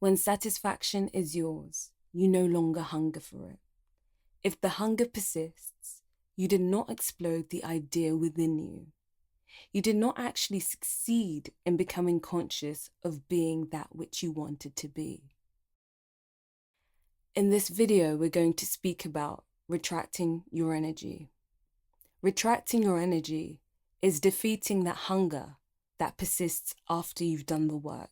When satisfaction is yours, you no longer hunger for it. If the hunger persists, you did not explode the idea within you. You did not actually succeed in becoming conscious of being that which you wanted to be. In this video, we're going to speak about retracting your energy. Retracting your energy is defeating that hunger that persists after you've done the work.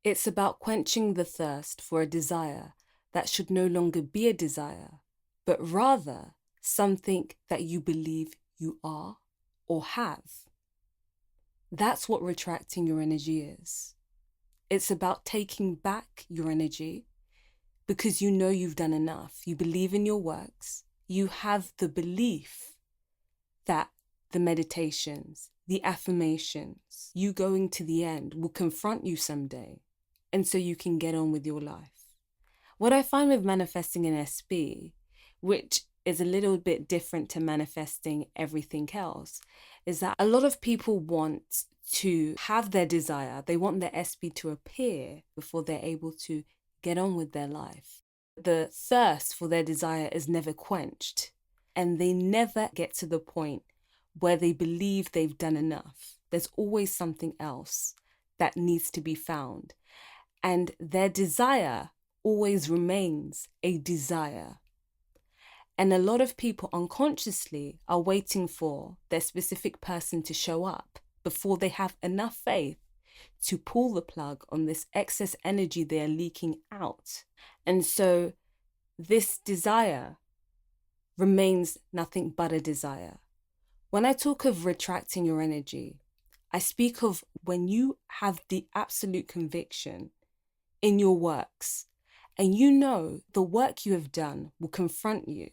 It's about quenching the thirst for a desire that should no longer be a desire, but rather something that you believe you are or have. That's what retracting your energy is. It's about taking back your energy because you know you've done enough. You believe in your works. You have the belief that the meditations, the affirmations, you going to the end will confront you someday, and so you can get on with your life. What I find with manifesting an SB, which is a little bit different to manifesting everything else, is that a lot of people want to have their desire. They want their SB to appear before they're able to get on with their life. The thirst for their desire is never quenched, and they never get to the point where they believe they've done enough. There's always something else that needs to be found, and their desire always remains a desire. And a lot of people unconsciously are waiting for their specific person to show up before they have enough faith to pull the plug on this excess energy they're leaking out. And so this desire remains nothing but a desire. When I talk of retracting your energy, I speak of when you have the absolute conviction in your works and you know the work you have done will confront you.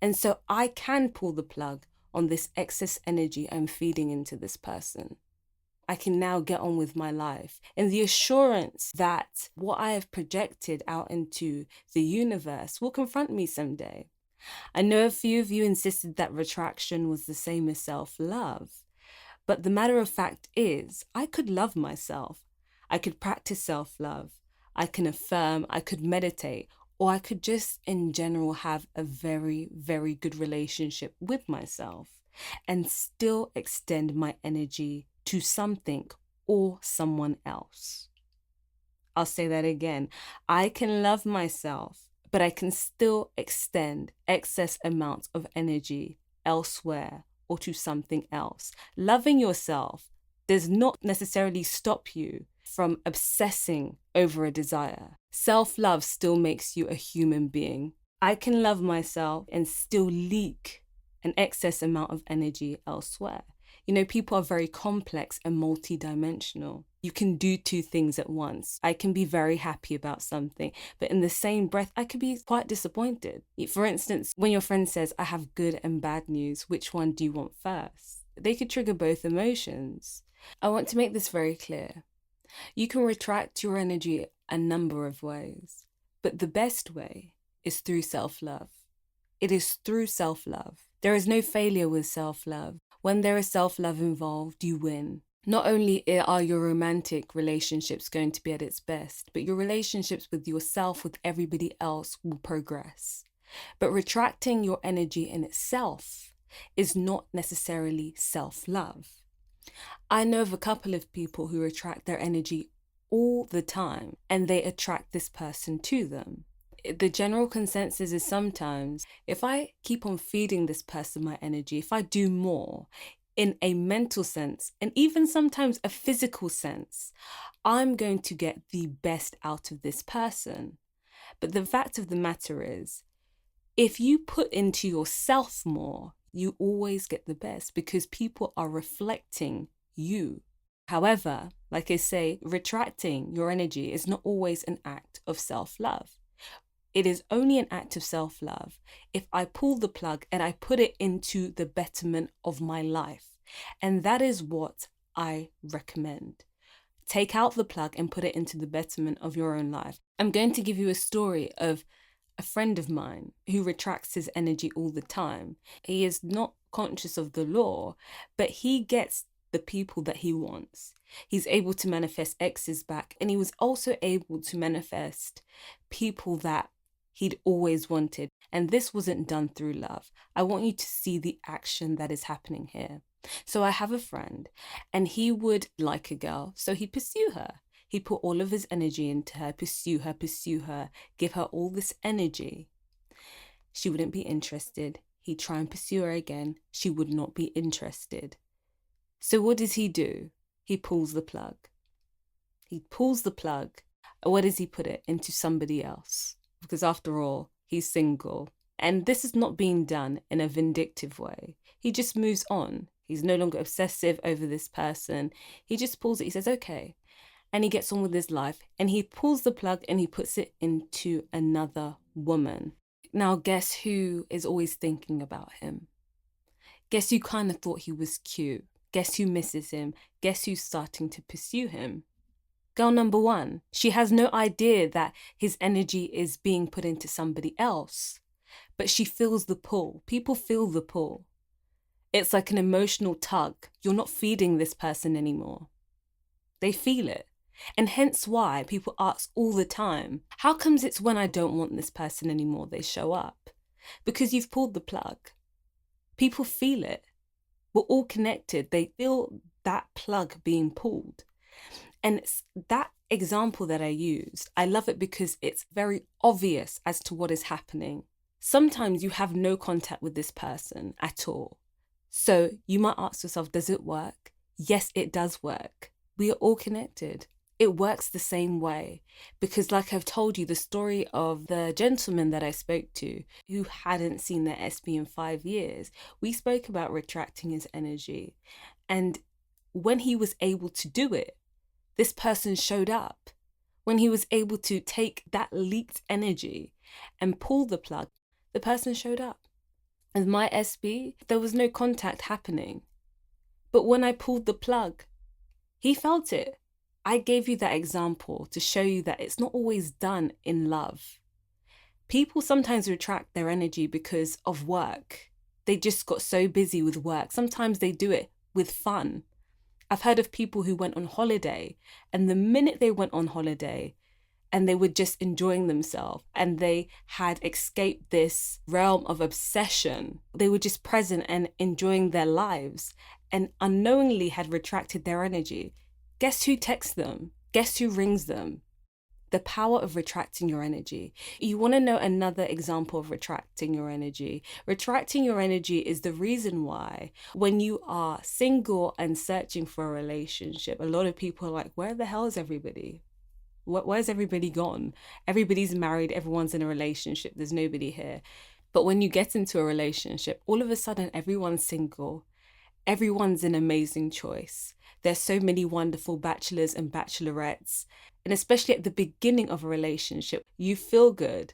And so I can pull the plug on this excess energy I'm feeding into this person. I can now get on with my life in the assurance that what I have projected out into the universe will confront me someday. I know a few of you insisted that retraction was the same as self-love, but the matter of fact is I could love myself. I could practice self-love. I can affirm, I could meditate, or I could just in general have a very, very good relationship with myself and still extend my energy to something or someone else. I'll say that again. I can love myself, but I can still extend excess amounts of energy elsewhere or to something else. Loving yourself does not necessarily stop you from obsessing over a desire. Self-love still makes you a human being. I can love myself and still leak an excess amount of energy elsewhere. You know, people are very complex and multidimensional. You can do two things at once. I can be very happy about something, but in the same breath, I could be quite disappointed. For instance, when your friend says, I have good and bad news, which one do you want first? They could trigger both emotions. I want to make this very clear. You can retract your energy a number of ways, but the best way is through self-love. It is through self-love. There is no failure with self-love. When there is self-love involved, you win. Not only are your romantic relationships going to be at its best, but your relationships with yourself, with everybody else will progress. But retracting your energy in itself is not necessarily self-love. I know of a couple of people who retract their energy all the time and they attract this person to them. The general consensus is sometimes if I keep on feeding this person my energy, if I do more in a mental sense and even sometimes a physical sense, I'm going to get the best out of this person. But the fact of the matter is, if you put into yourself more, you always get the best because people are reflecting you. However, like I say, retracting your energy is not always an act of self-love. It is only an act of self-love if I pull the plug and I put it into the betterment of my life. And that is what I recommend. Take out the plug and put it into the betterment of your own life. I'm going to give you a story of a friend of mine who retracts his energy all the time. He is not conscious of the law, but he gets the people that he wants. He's able to manifest exes back. And he was also able to manifest people that he'd always wanted. And this wasn't done through love. I want you to see the action that is happening here. So I have a friend and he would like a girl, so he'd pursue her. He'd put all of his energy into her, pursue her, give her all this energy. She wouldn't be interested. He'd try and pursue her again. She would not be interested. So what does he do? He pulls the plug. He pulls the plug. Where does he put it? Into somebody else. Because after all, he's single. And this is not being done in a vindictive way. He just moves on. He's no longer obsessive over this person. He just pulls it. He says, okay. And he gets on with his life. And he pulls the plug and he puts it into another woman. Now, guess who is always thinking about him? Guess who kind of thought he was cute? Guess who misses him? Guess who's starting to pursue him? Girl number one. She has no idea that his energy is being put into somebody else. But she feels the pull. People feel the pull. It's like an emotional tug. You're not feeding this person anymore. They feel it. And hence why people ask all the time, how comes it's when I don't want this person anymore they show up? Because you've pulled the plug. People feel it. We're all connected. They feel that plug being pulled. And that example that I used, I love it because it's very obvious as to what is happening. Sometimes you have no contact with this person at all. So you might ask yourself, does it work? Yes, it does work. We are all connected. It works the same way because like I've told you, the story of the gentleman that I spoke to who hadn't seen their SB in 5 years, we spoke about retracting his energy. And when he was able to do it, this person showed up. When he was able to take that leaked energy and pull the plug, the person showed up. With my SB, there was no contact happening. But when I pulled the plug, he felt it. I gave you that example to show you that it's not always done in love. People sometimes retract their energy because of work. They just got so busy with work. Sometimes they do it with fun. I've heard of people who went on holiday, and the minute they went on holiday and they were just enjoying themselves and they had escaped this realm of obsession, they were just present and enjoying their lives and unknowingly had retracted their energy. Guess who texts them? Guess who rings them? The power of retracting your energy. You want to know another example of retracting your energy? Retracting your energy is the reason why when you are single and searching for a relationship, a lot of people are like, where the hell is everybody? Where's everybody gone? Everybody's married, everyone's in a relationship, there's nobody here. But when you get into a relationship, all of a sudden everyone's single. Everyone's an amazing choice. There's so many wonderful bachelors and bachelorettes. And especially at the beginning of a relationship, you feel good.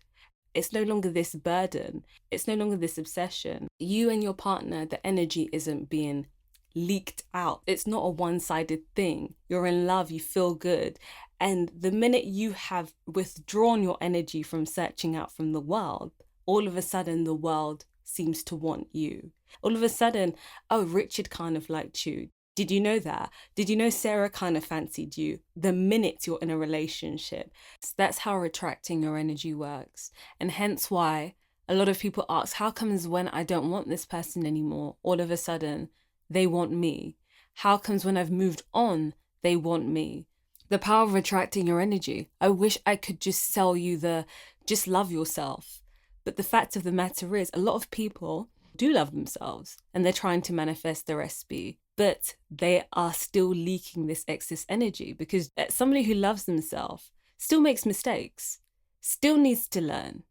It's no longer this burden. It's no longer this obsession. You and your partner, the energy isn't being leaked out. It's not a one-sided thing. You're in love, you feel good. And the minute you have withdrawn your energy from searching out from the world, all of a sudden the world seems to want you. All of a sudden, oh, Richard kind of liked you. Did you know that? Did you know Sarah kind of fancied you the minute you're in a relationship? So that's how retracting your energy works. And hence why a lot of people ask, how comes when I don't want this person anymore, all of a sudden they want me? How comes when I've moved on, they want me? The power of retracting your energy. I wish I could just sell you just love yourself. But the fact of the matter is, a lot of people do love themselves and they're trying to manifest their SB, but they are still leaking this excess energy because somebody who loves themselves still makes mistakes, still needs to learn,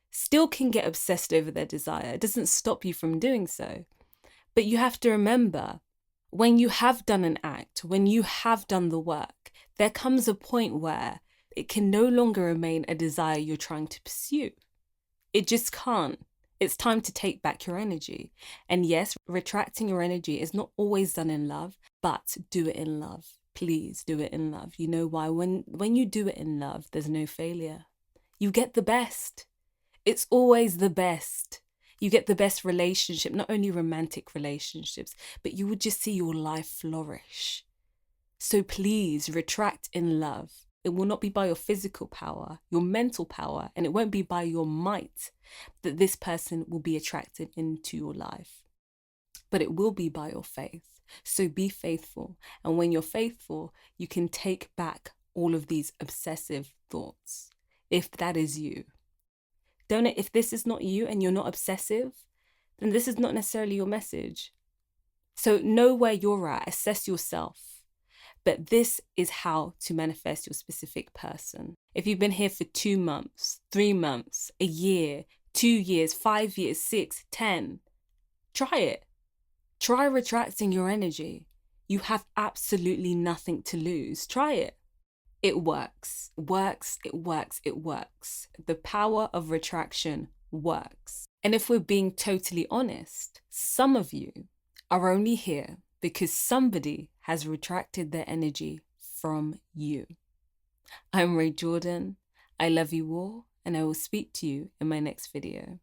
still can get obsessed over their desire. It doesn't stop you from doing so. But you have to remember, when you have done an act, when you have done the work, there comes a point where it can no longer remain a desire you're trying to pursue. It just can't. It's time to take back your energy. And yes, retracting your energy is not always done in love, but do it in love. Please do it in love. You know why? When you do it in love, there's no failure. You get the best. It's always the best. You get the best relationship, not only romantic relationships, but you would just see your life flourish. So please retract in love. It will not be by your physical power, your mental power, and it won't be by your might that this person will be attracted into your life. But it will be by your faith. So be faithful. And when you're faithful, you can take back all of these obsessive thoughts, if that is you. If this is not you and you're not obsessive, then this is not necessarily your message. So know where you're at, assess yourself. But this is how to manifest your specific person. If you've been here for 2 months, 3 months, a year, 2 years, 5 years, 6, 10, try it. Try retracting your energy. You have absolutely nothing to lose. Try it. It works. It works. The power of retraction works. And if we're being totally honest, some of you are only here because somebody has retracted their energy from you. I'm Ray Jordan. I love you all, and I will speak to you in my next video.